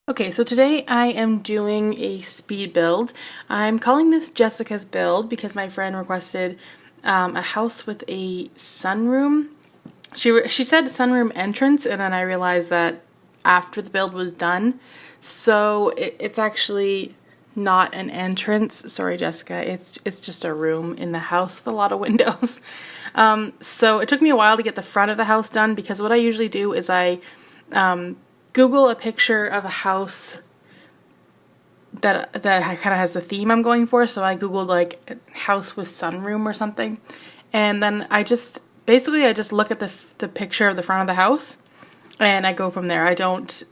Okay, so today I am doing a speed build. I'm calling this Jessica's build because my friend requested a house with a sunroom. She said sunroom entrance, and then I realized that after the build was done, so it's actually not an entrance. Sorry, Jessica. It's just a room in the house with a lot of windows. So it took me a while to get the front of the house done because what I usually do is I Google a picture of a house that kind of has the theme I'm going for. So I Googled like house with sunroom or something, and then I just look at the picture of the front of the house, and I go from there. I don't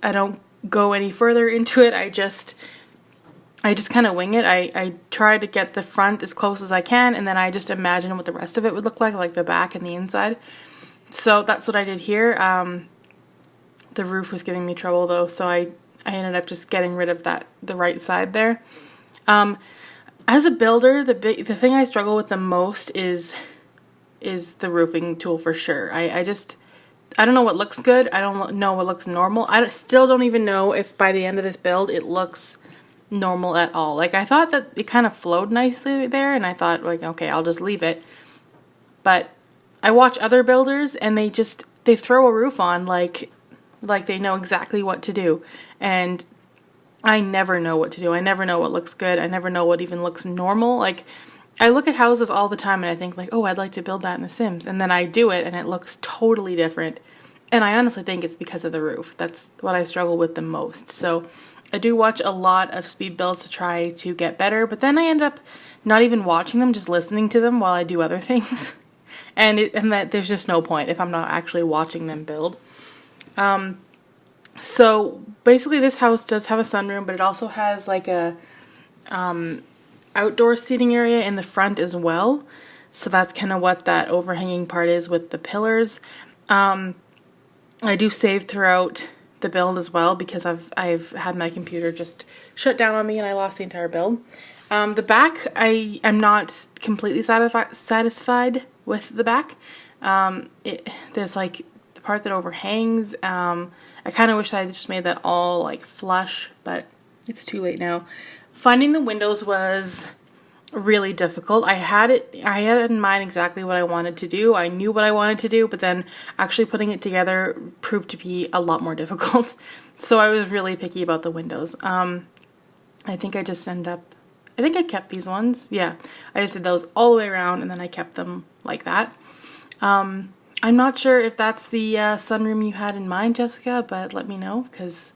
go any further into it. I just kind of wing it. I try to get the front as close as I can, and then I just imagine what the rest of it would look like the back and the inside. So that's what I did here. The roof was giving me trouble though, so I ended up just getting rid of the right side there. As a builder, the thing I struggle with the most is the roofing tool for sure. I don't know what looks good. I don't know what looks normal. I still don't even know if by the end of this build it looks normal at all. Like, I thought that it kind of flowed nicely there, and I thought, like, okay, I'll just leave it. But I watch other builders and they throw a roof on like they know exactly what to do, and I never know what to do. I never know what looks good. I never know what even looks normal. Like, I look at houses all the time and I think like, oh, I'd like to build that in The Sims, and then I do it and it looks totally different, and I honestly think it's because of the roof. That's what I struggle with the most. So I do watch a lot of speed builds to try to get better, but then I end up not even watching them, just listening to them while I do other things. and that there's just no point if I'm not actually watching them build. So basically this house does have a sunroom, but it also has like a outdoor seating area in the front as well. So that's kind of what that overhanging part is with the pillars. I do save throughout the build as well because I've had my computer just shut down on me and I lost the entire build. The back, I'm not completely satisfied with the back. There's like the part that overhangs. I kind of wish I just made that all like flush, but it's too late now. Finding the windows was really difficult. I had in mind exactly what I wanted to do. I knew what I wanted to do, but then actually putting it together proved to be a lot more difficult. So I was really picky about the windows. I think I kept these ones. Yeah, I just did those all the way around and then I kept them like that. I'm not sure if that's the sunroom you had in mind, Jessica, but let me know because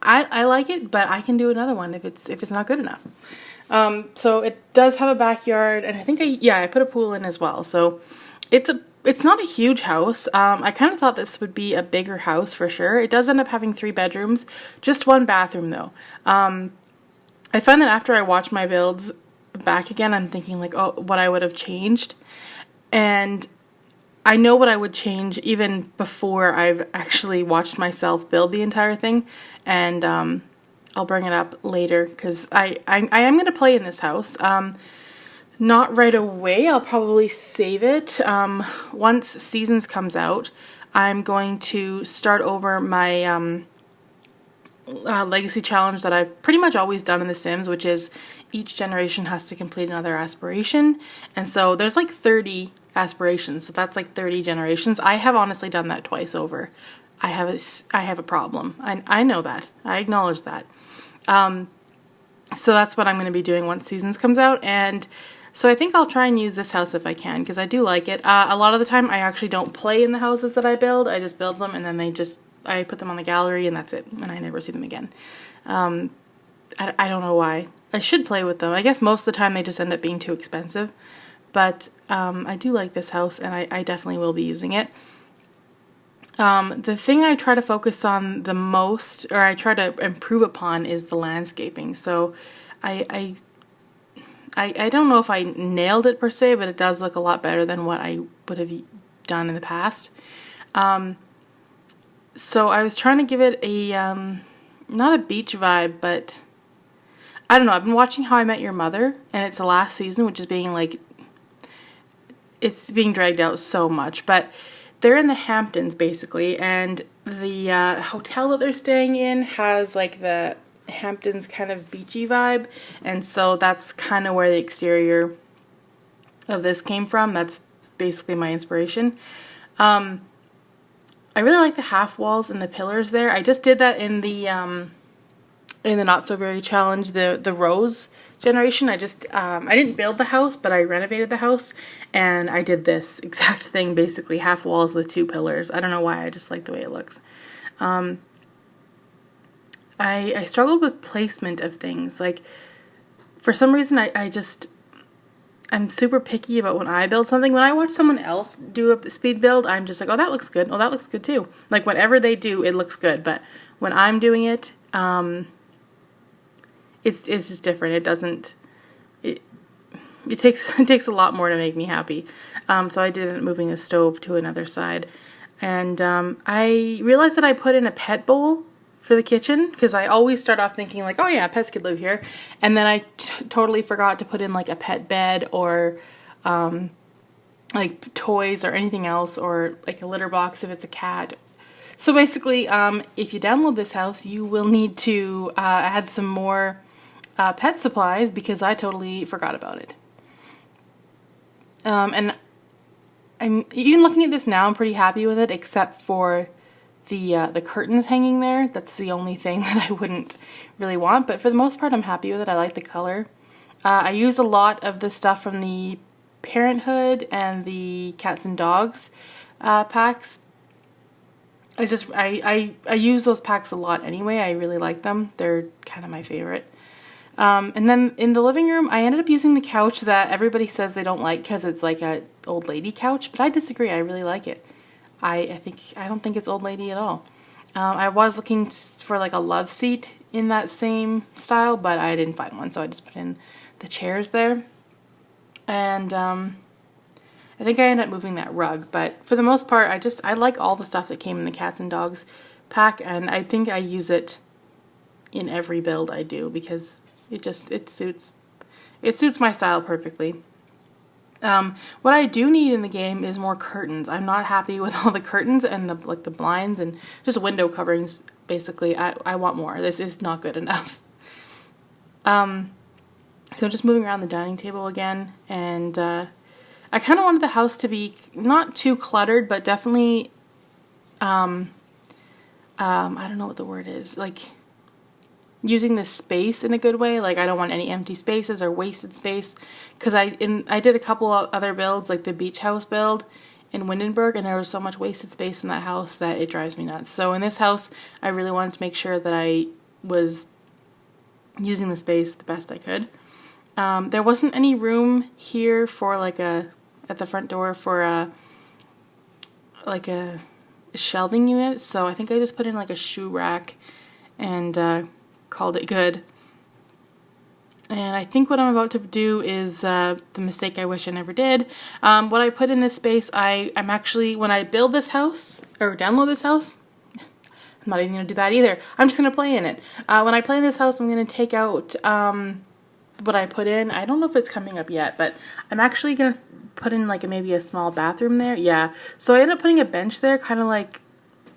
I like it, but I can do another one if it's not good enough. So it does have a backyard, and I think I put a pool in as well. So it's not a huge house. I kind of thought this would be a bigger house for sure. It does end up having 3 bedrooms, just 1 bathroom though. I find that after I watch my builds back again, I'm thinking like, oh, what I would have changed, and I know what I would change even before I've actually watched myself build the entire thing, and I'll bring it up later because I am going to play in this house. Not right away. I'll probably save it. Once Seasons comes out, I'm going to start over my legacy challenge that I've pretty much always done in The Sims, which is each generation has to complete another aspiration, and so there's like 30 aspirations, so that's like 30 generations. I have honestly done that twice over. I have a problem. I know that. I acknowledge that. So that's what I'm going to be doing once Seasons comes out, and so I think I'll try and use this house if I can because I do like it. A lot of the time I actually don't play in the houses that I build. I just build them and then I put them on the gallery and that's it, and I never see them again. I don't know why. I should play with them. I guess most of the time they just end up being too expensive. But I do like this house, and I definitely will be using it. The thing I try to focus on the most, or I try to improve upon, is the landscaping. So I don't know if I nailed it per se, but it does look a lot better than what I would have done in the past. So I was trying to give it a, not a beach vibe, but I don't know. I've been watching How I Met Your Mother, and it's the last season, which is being like, it's being dragged out so much, but they're in the Hamptons basically, and the hotel that they're staying in has like the Hamptons kind of beachy vibe, and so that's kind of where the exterior of this came from. That's basically my inspiration. I really like the half walls and the pillars there. I just did that in the Not So Berry challenge, the rose generation. I didn't build the house, but I renovated the house, and I did this exact thing, basically half walls with 2 pillars. I don't know why, I just like the way it looks. I struggled with placement of things. Like, for some reason, I'm super picky about when I build something. When I watch someone else do a speed build, I'm just like, oh, that looks good. Oh, that looks good too. Like, whatever they do, it looks good. But when I'm doing it, it's just different. It doesn't, it takes a lot more to make me happy. So I did end up moving the stove to another side. And I realized that I put in a pet bowl for the kitchen, because I always start off thinking like, oh yeah, pets could live here, and then I totally forgot to put in like a pet bed or like toys or anything else, or like a litter box if it's a cat. So basically, if you download this house, you will need to add some more pet supplies, because I totally forgot about it. And I'm even looking at this now, I'm pretty happy with it, except for the curtains hanging there. That's the only thing that I wouldn't really want, but for the most part I'm happy with it. I like the color. I use a lot of the stuff from the Parenthood and the Cats and Dogs packs. I use those packs a lot anyway. I really like them. They're kind of my favorite. And then in the living room, I ended up using the couch that everybody says they don't like because it's like a old lady couch, but I disagree. I really like it. I don't think it's old lady at all. I was looking for like a love seat in that same style, but I didn't find one, so I just put in the chairs there. And I think I ended up moving that rug, but for the most part, I like all the stuff that came in the Cats and Dogs pack, and I think I use it in every build I do, because it suits my style perfectly. What I do need in the game is more curtains. I'm not happy with all the curtains and the blinds and just window coverings. Basically, I want more. This is not good enough. So just moving around the dining table again, and I kind of wanted the house to be not too cluttered, but definitely, I don't know what the word is, like using the space in a good way. Like, I don't want any empty spaces or wasted space, because I did a couple of other builds, like the beach house build in Windenburg, and there was so much wasted space in that house that it drives me nuts. So in this house, I really wanted to make sure that I was using the space the best I could. There wasn't any room here for at the front door for a shelving unit, so I think I just put in like a shoe rack and called it good. And I think what I'm about to do is the mistake I wish I never did. What I put in this space, I'm actually, when I build this house, or download this house, I'm not even going to do that either. I'm just going to play in it. When I play in this house, I'm going to take out what I put in. I don't know if it's coming up yet, but I'm actually going to put in like maybe a small bathroom there. Yeah. So I ended up putting a bench there, kind of like,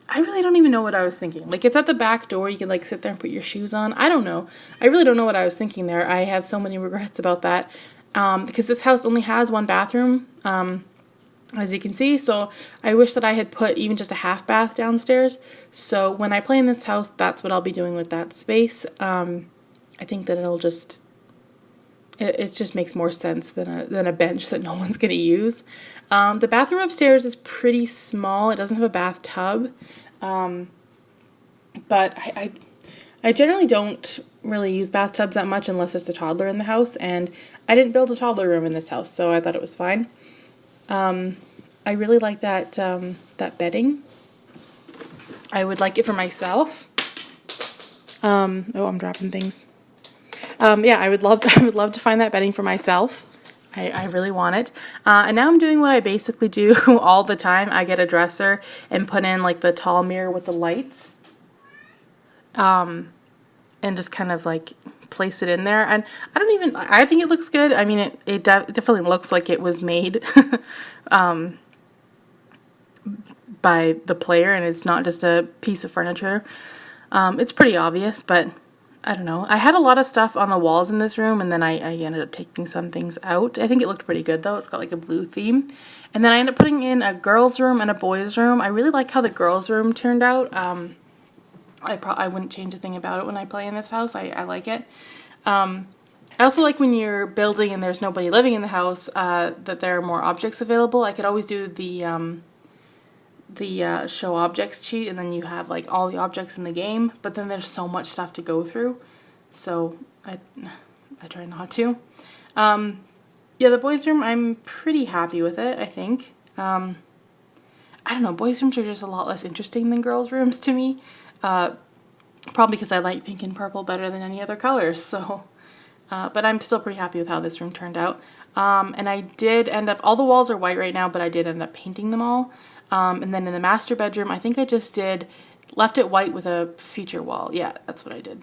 I really don't even know what I was thinking. Like, it's at the back door. You can like sit there and put your shoes on. I don't know. I really don't know what I was thinking there. I have so many regrets about that. Because this house only has one bathroom, as you can see. So I wish that I had put even just a half bath downstairs. So when I play in this house, that's what I'll be doing with that space. I think that it'll just, it just makes more sense than a bench that no one's going to use. The bathroom upstairs is pretty small. It doesn't have a bathtub. But I generally don't really use bathtubs that much unless there's a toddler in the house, and I didn't build a toddler room in this house, so I thought it was fine. I really like that that bedding. I would like it for myself. Oh, I'm dropping things. Yeah, I would love to find that bedding for myself. I really want it. And now I'm doing what I basically do all the time. I get a dresser and put in like the tall mirror with the lights. And just kind of like place it in there. And I think it looks good. I mean, it definitely looks like it was made by the player and it's not just a piece of furniture. It's pretty obvious, but I don't know. I had a lot of stuff on the walls in this room, and then I ended up taking some things out. I think it looked pretty good though. It's got like a blue theme. And then I ended up putting in a girls' room and a boys' room. I really like how the girls' room turned out. I wouldn't change a thing about it when I play in this house. I like it. I also like when you're building and there's nobody living in the house, that there are more objects available. I could always do the show objects cheat, and then you have like all the objects in the game, but then there's so much stuff to go through, so I try not to. Yeah, the boys' room, I'm pretty happy with it, I think. I don't know, boys' rooms are just a lot less interesting than girls' rooms to me. Probably because I like pink and purple better than any other colors, so. But I'm still pretty happy with how this room turned out. And I did end up, all the walls are white right now, but I did end up painting them all. And then in the master bedroom, I think I just left it white with a feature wall. Yeah, that's what I did.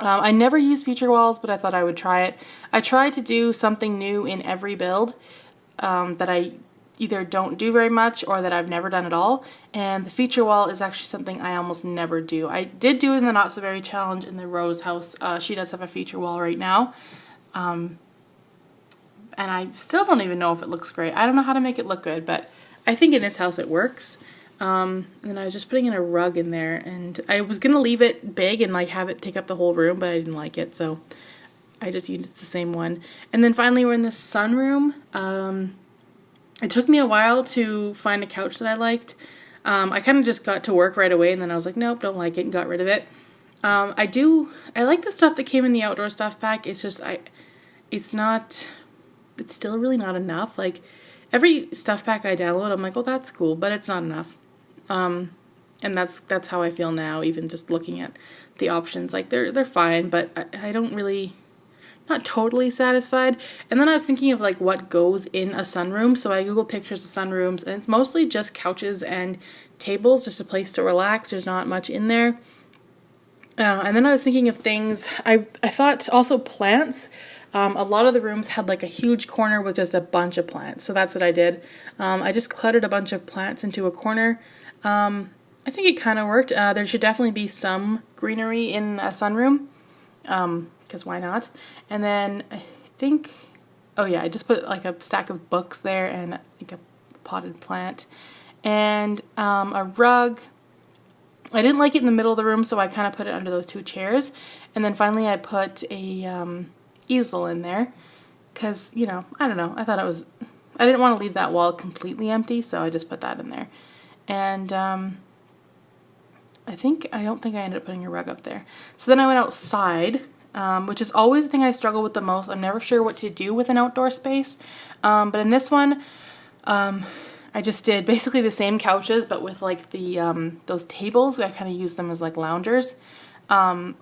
I never use feature walls, but I thought I would try it. I try to do something new in every build that I either don't do very much or that I've never done at all. And the feature wall is actually something I almost never do. I did do it in the Not So Very Challenge in the Rose house. She does have a feature wall right now. And I still don't even know if it looks great. I don't know how to make it look good, but I think in this house it works. And then I was just putting in a rug in there, and I was gonna leave it big and like have it take up the whole room, but I didn't like it, so I just used the same one. And then finally we're in the sunroom. It took me a while to find a couch that I liked. I kind of just got to work right away, and then I was like, nope, don't like it, and got rid of it. I like the stuff that came in the outdoor stuff pack. It's just, it's still really not enough. Like, every stuff pack I download, I'm like, oh, that's cool, but it's not enough. And that's how I feel now, even just looking at the options. Like, they're fine, but I don't really, not totally satisfied. And then I was thinking of like what goes in a sunroom, so I Googled pictures of sunrooms, and it's mostly just couches and tables, just a place to relax. There's not much in there. And then I was thinking of things, I thought also plants. A lot of the rooms had like a huge corner with just a bunch of plants, so that's what I did. I just cluttered a bunch of plants into a corner. I think it kind of worked. There should definitely be some greenery in a sunroom, because why not? And then I think, oh yeah, I just put like a stack of books there and like a potted plant and a rug. I didn't like it in the middle of the room, so I kind of put it under those two chairs. And then finally I put a easel in there because, you know, I don't know, I didn't want to leave that wall completely empty, so I just put that in there. And I don't think I ended up putting a rug up there. So then I went outside, which is always the thing I struggle with the most. I'm never sure what to do with an outdoor space. But in this one, I just did basically the same couches, but with like the those tables. I kind of use them as like loungers. What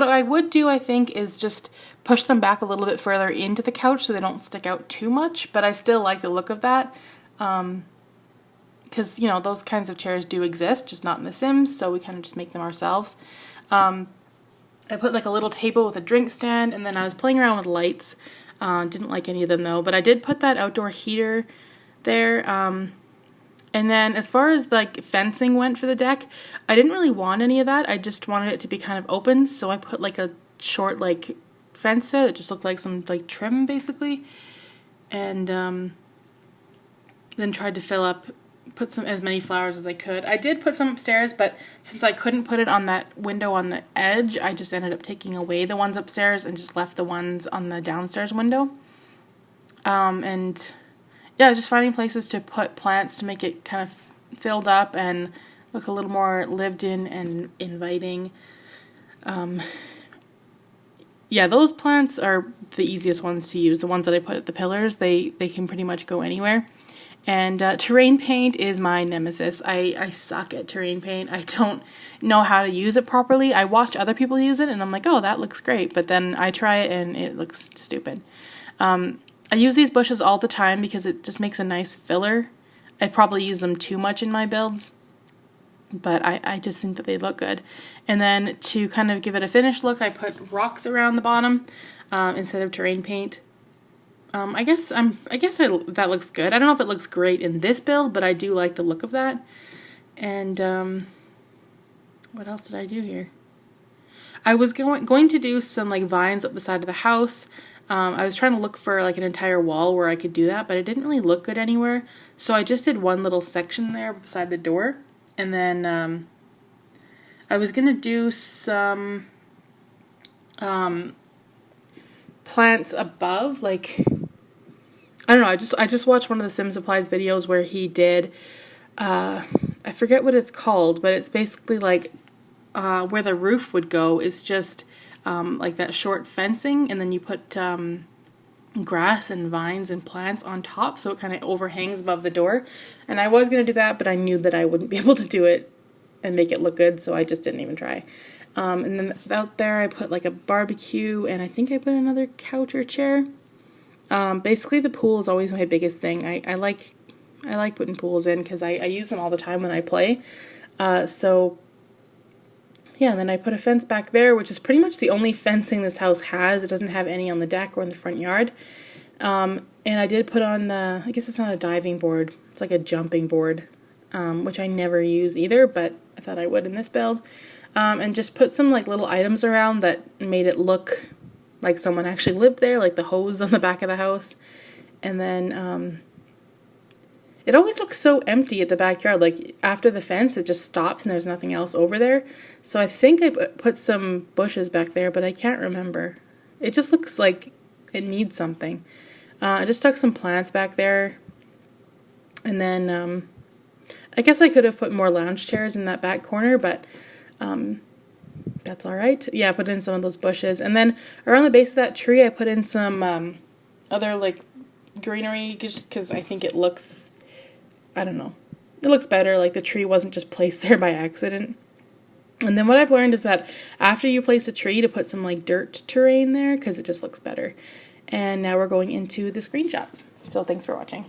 I would do, I think, is just push them back a little bit further into the couch so they don't stick out too much, but I still like the look of that. Because, you know, those kinds of chairs do exist, just not in The Sims, so we kind of just make them ourselves. I put like a little table with a drink stand, and then I was playing around with lights. Didn't like any of them though, but I did put that outdoor heater there. And then as far as like fencing went for the deck, I didn't really want any of that. I just wanted it to be kind of open, so I put like a short like fence there that just looked like some like trim basically. And then tried to put as many flowers as I could. I did put some upstairs, but since I couldn't put it on that window on the edge, I just ended up taking away the ones upstairs and just left the ones on the downstairs window. And yeah, just finding places to put plants to make it kind of filled up and look a little more lived in and inviting. Yeah, those plants are the easiest ones to use. The ones that I put at the pillars, they can pretty much go anywhere. And terrain paint is my nemesis. I suck at terrain paint. I don't know how to use it properly. I watch other people use it and I'm like, oh, that looks great. But then I try it and it looks stupid. I use these bushes all the time because it just makes a nice filler. I probably use them too much in my builds, but I just think that they look good. And then to kind of give it a finished look, I put rocks around the bottom instead of terrain paint. that looks good. I don't know if it looks great in this build, but I do like the look of that. And what else did I do here? I was going to do some like vines up the side of the house. I was trying to look for like an entire wall where I could do that, but it didn't really look good anywhere. So I just did one little section there beside the door. And then I was going to do some plants above, like, I don't know, I just watched one of the Sim Supplies videos where he did, I forget what it's called, but it's basically like where the roof would go is just like that short fencing, and then you put grass and vines and plants on top, so it kind of overhangs above the door. And I was going to do that, but I knew that I wouldn't be able to do it and make it look good, so I just didn't even try. And then out there I put like a barbecue, and I think I put another couch or chair. Basically the pool is always my biggest thing. I like putting pools in because I use them all the time when I play. So yeah, and then I put a fence back there, which is pretty much the only fencing this house has. It doesn't have any on the deck or in the front yard. And I did put on I guess it's not a diving board, it's like a jumping board, which I never use either, but I thought I would in this build. And just put some like little items around that made it look like someone actually lived there, like the hose on the back of the house. And then it always looks so empty at the backyard. Like after the fence, it just stops and there's nothing else over there. So I think I put some bushes back there, but I can't remember. It just looks like it needs something. I just stuck some plants back there. And then I guess I could have put more lounge chairs in that back corner, but that's all right. Yeah, I put in some of those bushes. And then around the base of that tree, I put in some other like greenery just because I think it looks, I don't know, it looks better. Like the tree wasn't just placed there by accident. And then what I've learned is that after you place a tree, to put some like dirt terrain there because it just looks better. And now we're going into the screenshots. So thanks for watching.